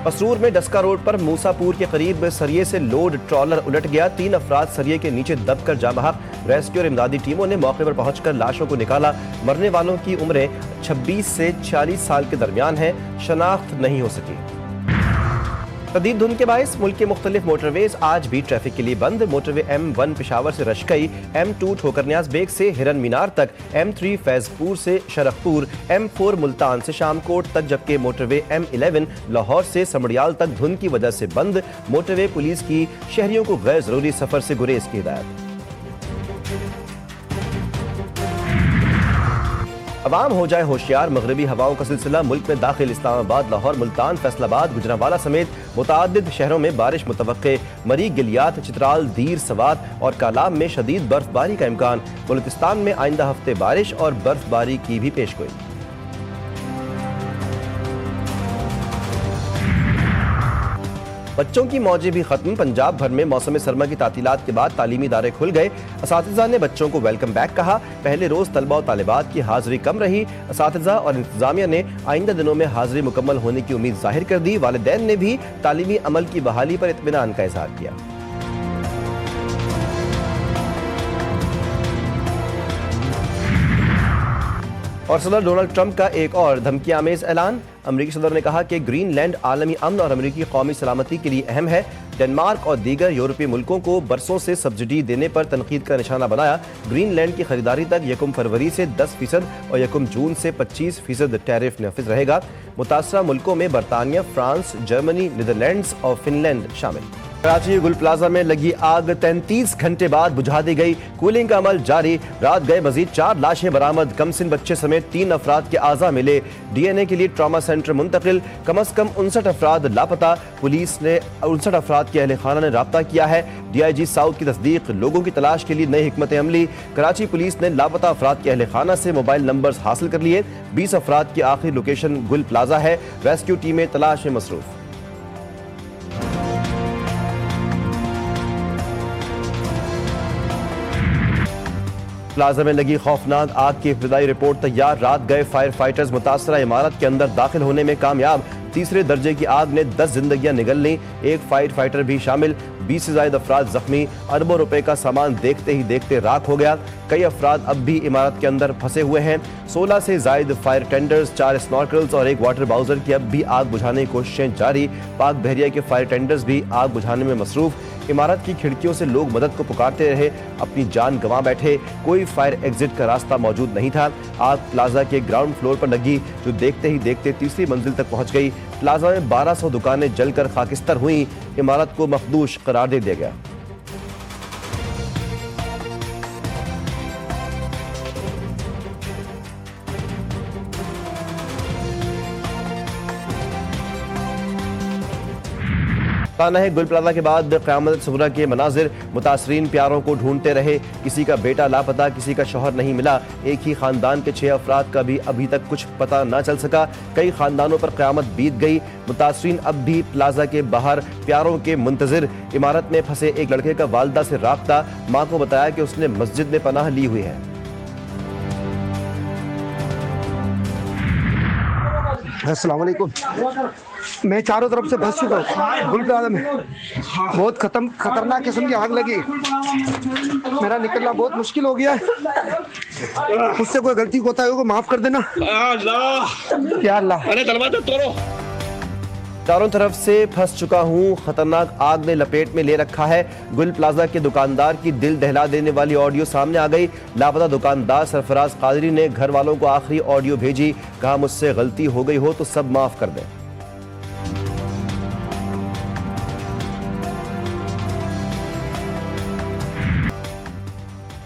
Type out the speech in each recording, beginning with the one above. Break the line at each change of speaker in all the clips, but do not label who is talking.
पसरूर में डस्का रोड पर मूसापुर के करीब सरिये से लोड ट्रॉलर उलट गया। 3 अफराद सरिये के नीचे दबकर जा बहक। रेस्क्यू और इमदादी टीमों ने मौके पर पहुंचकर लाशों को निकाला। मरने वालों की उम्रें 26 से 40 साल के दरमियान है। शनाख्त नहीं हो सकी। शदीद धुंध के बायस मुल्क के मुख्तलिफ मोटरवेज आज भी ट्रैफिक के लिए बंद। मोटरवे M1 पेशावर से रशकई, M2 ठोकर न्याज बेग से हिरन मीनार तक, M3 फैजपुर से शरखपुर, M4 मुल्तान से शामकोट तक, जबकि मोटरवे M11 लाहौर से समड़ियाल तक धुंध की वजह से बंद। मोटरवे पुलिस की शहरियों को गैर जरूरी सफर से गुरेज की हिदायत। अवाम हो जाए होशियार। मगरबी हवाओं का सिलसिला मुल्क में दाखिल। इस्लामाबाद, लाहौर, मुल्तान, फैसलाबाद, गुजरांवाला समेत मुतादिद शहरों में बारिश मुतवक्के। मरी, गिलियात, चित्राल, दीर, सवात और कालाम में शदीद बर्फबारी का इम्कान। बलूचिस्तान में आइंदा हफ्ते बारिश और बर्फबारी की भी पेशगोई। बच्चों की मौजें भी खत्म। पंजाब भर में मौसम सरमा की तातीलात के बाद तालीमी इदारे खुल गए। असातिज़ा ने बच्चों को वेलकम बैक कहा। पहले रोज तलबा और तालिबात की हाजिरी कम रही। असातिज़ा और इंतजामिया ने आइंदा दिनों में हाजिरी मुकम्मल होने की उम्मीद जाहिर कर दी। वालिदैन ने भी तालीमी अमल की बहाली पर इत्मीनान का इजहार किया। और सदर डोनाल्ड ट्रंप का एक और धमकी आमेज ऐलान। अमरीकी सदर ने कहा कि ग्रीनलैंड आलमी अमन और अमरीकी कौमी सलामती के लिए अहम है। डेनमार्क और दीगर यूरोपीय मुल्कों को बरसों से सब्सिडी देने पर तनकीद का निशाना बनाया। ग्रीनलैंड की खरीदारी तक 1 फरवरी से 10% और 1 जून से 25% टैरिफ नाफिज रहेगा। मुतासरा मुल्कों में बरतानिया, फ्रांस, जर्मनी, नीदरलैंड्स और फिनलैंड शामिल। कराची गुल प्लाजा में लगी आग 33 घंटे बाद बुझा दी गई। कूलिंग का अमल जारी। रात गए मजीद 4 लाशें बरामद। कमसिन बच्चे समेत 3 अफराद के आज़ा मिले। DNA के लिए ट्रॉमा सेंटर मुंतकिल। कम अज कम 59 अफराद लापता। पुलिस ने 59 अफराद के अहले खाना ने राब्ता किया है। DIG साउथ की तस्दीक। लोगों की तलाश के लिए नई हिकमत अमली। कराची पुलिस ने लापता अफराद के अहले खाना से मोबाइल नंबर हासिल कर लिए। 20 अफराद की आखिरी लोकेशन गुल प्लाजा है। रेस्क्यू टीमें तलाश में मसरूफ। प्लाजा में लगी खौफनाक आग की इब्तदाई रिपोर्ट तैयार। रात गए फायर फाइटर्स मुतासरा इमारत के अंदर दाखिल होने में कामयाब। तीसरे दर्जे की आग ने 10 जिंदगियां निगल ली। एक फायर फाइटर भी शामिल। 20 से ज्यादा अफराद जख्मी। अरबों रुपए का सामान देखते ही देखते राख हो गया। कई अफराद अब भी इमारत के अंदर फंसे हुए हैं। 16 से ज्यादा फायर टेंडर्स, 4 स्नॉर्कल्स और 1 वाटर बाउजर की अब भी आग बुझाने की कोशिशें जारी। पाक बहरिया के फायर टेंडर्स भी आग बुझाने में मसरूफ। इमारत की खिड़कियों से लोग मदद को पुकारते रहे, अपनी जान गंवा बैठे। कोई फायर एग्जिट का रास्ता मौजूद नहीं था। आग प्लाजा के ग्राउंड फ्लोर पर लगी, जो देखते ही देखते तीसरी मंजिल तक पहुंच गई। प्लाजा में 1200 दुकानें जलकर खाकिस्तर हुई। इमारत को मखदूश करार दे दिया गया। ताना है गुल प्लाजा के बाद क़यामत सुगरा के मनाजिर। मुतासरीन प्यारों को ढूंढते रहे। किसी का बेटा लापता, किसी का शौहर नहीं मिला। एक ही खानदान के 6 अफराद का भी अभी तक कुछ पता न चल सका। कई खानदानों पर क़यामत बीत गई। मुतासरीन अब भी प्लाजा के बाहर प्यारों के मुंतजिर। इमारत में फंसे एक लड़के का वालदा से राब्ता। माँ को बताया कि उसने मस्जिद में पनाह ली हुई है।
अस्सलाम वालेकुम। मैं चारों तरफ से फंस चुका हूँ। गुल प्लाजा में बहुत खतरनाक किस्म की आग लगी। मेरा निकलना बहुत मुश्किल हो गया है। मुझसे कोई गलती होता है को माफ कर देना। या अल्लाह।
अरे दरवाजा तोड़ो।
चारों तरफ से फंस चुका हूँ। खतरनाक आग ने लपेट में ले रखा है। गुल प्लाजा के दुकानदार की दिल दहला देने वाली ऑडियो सामने आ गई। लापता दुकानदार सरफराज कादरी ने घर वालों को आखिरी ऑडियो भेजी। कहा, मुझसे गलती हो गई हो तो सब माफ कर दें।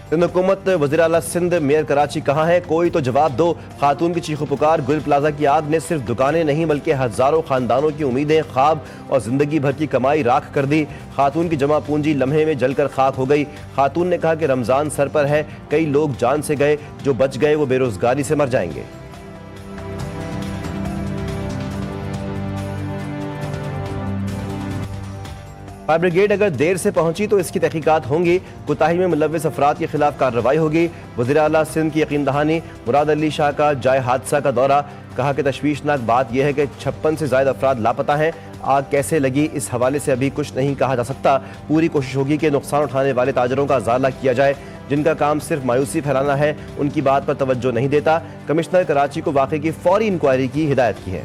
सिंध हुकूमत वज़ीर आला सिंध मेयर कराची कहाँ है, कोई तो जवाब दो। खातून की चीखो पुकार। गुल प्लाजा की आग ने सिर्फ दुकानें नहीं बल्कि हजारों खानदानों की उम्मीदें, ख्वाब और जिंदगी भर की कमाई राख कर दी। खातून की जमा पूंजी लम्हे में जलकर खाक हो गई। खातून ने कहा कि रमजान सर पर है, कई लोग जान से गए, जो बच गए वो बेरोजगारी से मर जाएंगे। फायर ब्रिगेड अगर देर से पहुंची तो इसकी तहकीकात होंगी, कोताही में मुलव्विस अफराद के खिलाफ कार्रवाई होगी। वज़ीर आला सिंध की यकीन दहानी। मुराद अली शाह का जाए हादसा का दौरा, कहा कि तशवीशनाक बात यह है कि 56 से ज़ायद अफराद लापता हैं। आग कैसे लगी इस हवाले से अभी कुछ नहीं कहा जा सकता। पूरी कोशिश होगी कि नुकसान उठाने वाले ताजरों का इजाला किया जाए। जिनका काम सिर्फ मायूसी फैलाना है उनकी बात पर तवज्जो नहीं देता। कमिश्नर कराची को वाक़े की फौरी इंक्वायरी की हिदायत की है।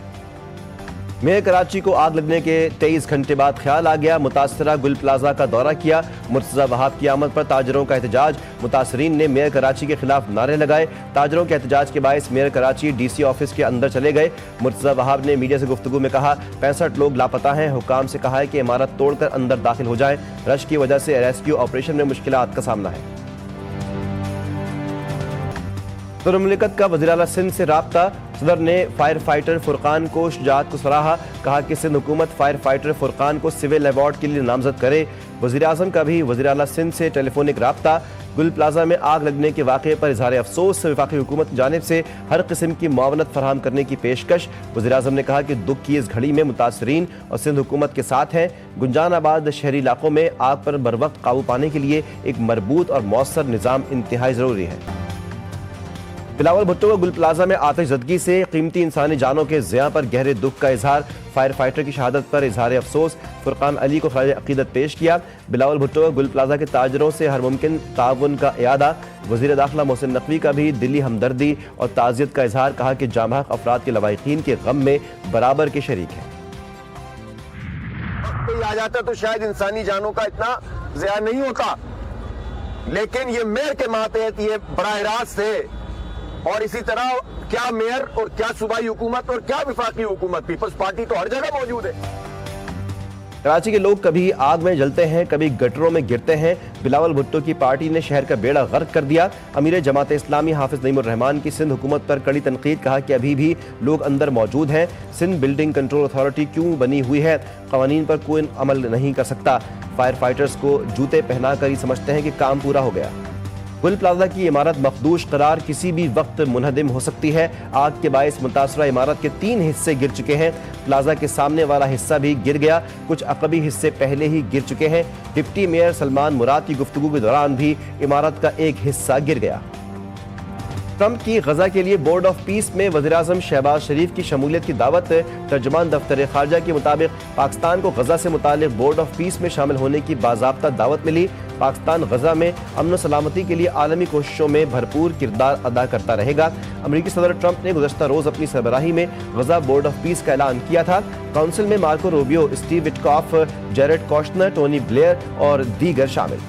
मेयर कराची को आग लगने के 23 घंटे बाद ख्याल आ गया, मुतासरा गुल प्लाजा का दौरा किया। मुर्तज़ा वहाब की आमद पर ताजरों का एहतजाज, मुतासरीन ने मेयर कराची के खिलाफ नारे लगाए। ताजरों के एहतजाज के बायस मेयर कराची DC ऑफिस के अंदर चले गए। मुर्तज़ा वहाब ने मीडिया से गुफ्तगू में कहा 65 लोग लापता हैं। हुकाम से कहा है कि इमारत तोड़कर अंदर दाखिल हो जाए। रश की वजह से रेस्क्यू ऑपरेशन में मुश्किलात का सामना है। सदर मुमलिकत का वज़ीर आला सिंध से राब्ता, सदर ने फायर फाइटर फुरकान को शुजाअत को सराहा। कहा कि सिंध हुकूमत फायर फाइटर फुरकान को सिविल अवार्ड के लिए नामजद करे। वज़ीर आज़म का भी वज़ीर आला सिंध से टेलीफोनिक राब्ता। गुल प्लाजा में आग लगने के वाक़े पर इज़हार अफसोस, वफाकी हुकूमत की जानिब से हर किस्म की मुआवनत फराहम करने की पेशकश। वज़ीर आज़म ने कहा कि दुख की इस घड़ी में मुतासरीन और सिंध हुकूमत के साथ हैं। गुंजानाबाद शहरी इलाकों में आग पर बरवक्त काबू पाने के लिए एक मरबूत और मौसर निज़ाम इंतहाई ज़रूरी है। बिलावल भुट्टो को गुल प्लाजा में आतिशज़दगी से कीमती इंसानी जानों के ज़िया पर गहरे दुख का इजहार। फायर फाइटर की शहादत पर इजहार अफसोस, फुरकान अली को खराज अकीदत पेश किया। बिलावल भुट्टो को गुल प्लाजा के ताजरों से हर मुमकिन ताउन का इयादा। वज़ीर दाखिला मोहसिन नकवी का भी दिली हमदर्दी और ताज़ियत का इजहार। कहा कि जामहक अफराद के लवाहिकीन के गम में बराबर के शरीक हैं।
कोई आ जाता तो शायद इंसानी जानों का इतना ज़िया नहीं होता, लेकिन ये मेयर के मातहत ये बराह रास्त है। और इसी तरह क्या मेयर और क्या सूबाई हुकूमत और क्या वफाकी हुकूमत, पीपल्स पार्टी तो हर जगह मौजूद है।
कराची के लोग कभी आग में जलते हैं, कभी गटरों में गिरते हैं। बिलावल भुट्टो की पार्टी ने शहर का बेड़ा गर्क कर दिया। अमीर जमात इस्लामी हाफिज नईमुर रहमान की सिंध हुकूमत पर कड़ी तनकीद। कहा कि अभी भी लोग अंदर मौजूद हैं। सिंध बिल्डिंग कंट्रोल अथॉरिटी क्यों बनी हुई है, कवानीन पर कोई अमल नहीं कर सकता। फायर फाइटर्स को जूते पहना कर ही समझते हैं कि काम पूरा हो गया। गुल प्लाजा की इमारत मखदूश करार किसी भी वक्त मुनहदिम हो सकती है। आग के बायस मुतासरा इमारत के 3 हिस्से गिर चुके हैं। प्लाजा के सामने वाला हिस्सा भी गिर गया, कुछ अकबी हिस्से पहले ही गिर चुके हैं। डिप्टी मेयर सलमान मुराद की गुफ्तगू के दौरान भी इमारत का एक हिस्सा गिर गया। ट्रंप की गजा के लिए बोर्ड ऑफ पीस में वज़ीर-ए-आज़म शहबाज शरीफ की शमूलियत की दावत। तर्जुमान दफ्तर खारजा के मुताबिक पाकिस्तान को गजा से मुतालिक बोर्ड ऑफ पीस में शामिल होने की बाज़ाब्ता दावत मिली। पाकिस्तान गजा में अमन सलामती के लिए आलमी कोशिशों में भरपूर किरदार अदा करता रहेगा। अमरीकी सदर ट्रंप ने गुज़श्ता रोज़ अपनी सरबराही में गजा बोर्ड ऑफ पीस का ऐलान किया था। काउंसिल में Marco Rubio, Steve Witkoff, Jared Kushner, Tony Blair और दीगर शामिल।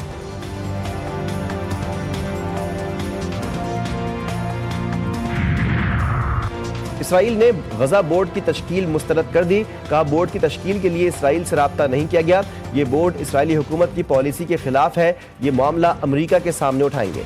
इसराइल ने गजा बोर्ड की तश्कील मुस्तरद कर दी। कहा बोर्ड की तश्कील के लिए इसराइल से राब्ता नहीं किया गया। ये बोर्ड इसराइली हुकूमत की पॉलिसी के खिलाफ है। ये मामला अमरीका के सामने उठाएंगे।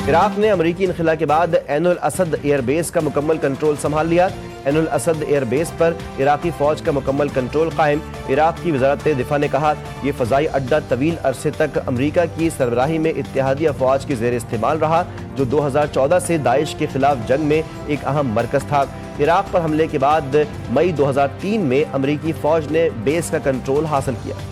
इराक ने अमरीकी इनखिला के बाद ऐन अल असद एयरबेस का मुकम्मल कंट्रोल संभाल लिया। ऐन अल असद एयरबेस पर इराकी फौज का मुकम्मल कंट्रोल कायम। इराक की वजारत दिफा ने कहा यह फ़ज़ाई अड्डा तवील अरसे तक अमरीका की सरबराही में इत्तेहादी अफवाज के ज़ेर इस्तेमाल रहा, जो 2014 से दाइश के खिलाफ जंग में एक अहम मरकज़ था। इराक पर हमले के बाद मई 2003 में अमरीकी फौज ने बेस का कंट्रोल हासिल किया।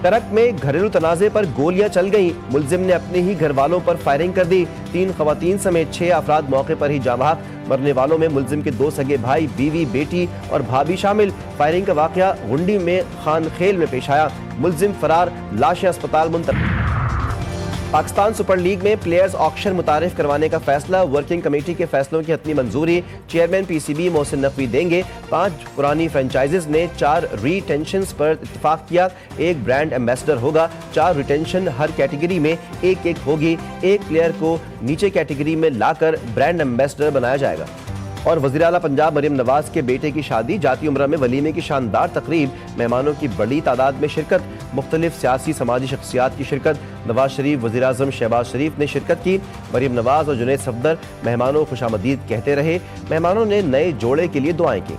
टरक में घरेलू तनाज़े पर गोलियां चल गईं। मुलजिम ने अपने ही घर वालों पर फायरिंग कर दी। 3 खवातीन समेत 6 अफराद मौके पर ही जाँ बहक। मरने वालों में मुलजिम के 2 सगे भाई, बीवी, बेटी और भाभी शामिल। फायरिंग का वाकया गुंडी में खान खेल में पेश आया। मुलजिम फरार, लाशें अस्पताल मुंतकिल। पाकिस्तान सुपर लीग में प्लेयर्स ऑक्शन मुतारिफ करवाने का फैसला। वर्किंग कमेटी के फैसलों की हतमी मंजूरी चेयरमैन PCB मोहसिन नकवी देंगे। 5 पुरानी फ्रेंचाइजीज ने 4 रिटेंशंस पर इत्तेफाक किया। 1 ब्रांड एम्बेसडर होगा। 4 रिटेंशन हर कैटेगरी में एक होगी। 1 प्लेयर को नीचे कैटेगरी में लाकर ब्रांड एम्बेसडर बनाया जाएगा। और वज़ीर आला पंजाब मरियम नवाज के बेटे की शादी, जाती उम्रा में वलीमे की शानदार तकरीब, मेहमानों की बड़ी तादाद में शिरकत, मुख्तलिफ सियासी समाजी शख्सियात की शिरकत। नवाज शरीफ, वज़ीर आज़म शहबाज शरीफ ने शिरकत की। मरियम नवाज और जुनैद सफदर मेहमानों खुशामदीद कहते रहे। मेहमानों ने नए जोड़े के लिए दुआएं की।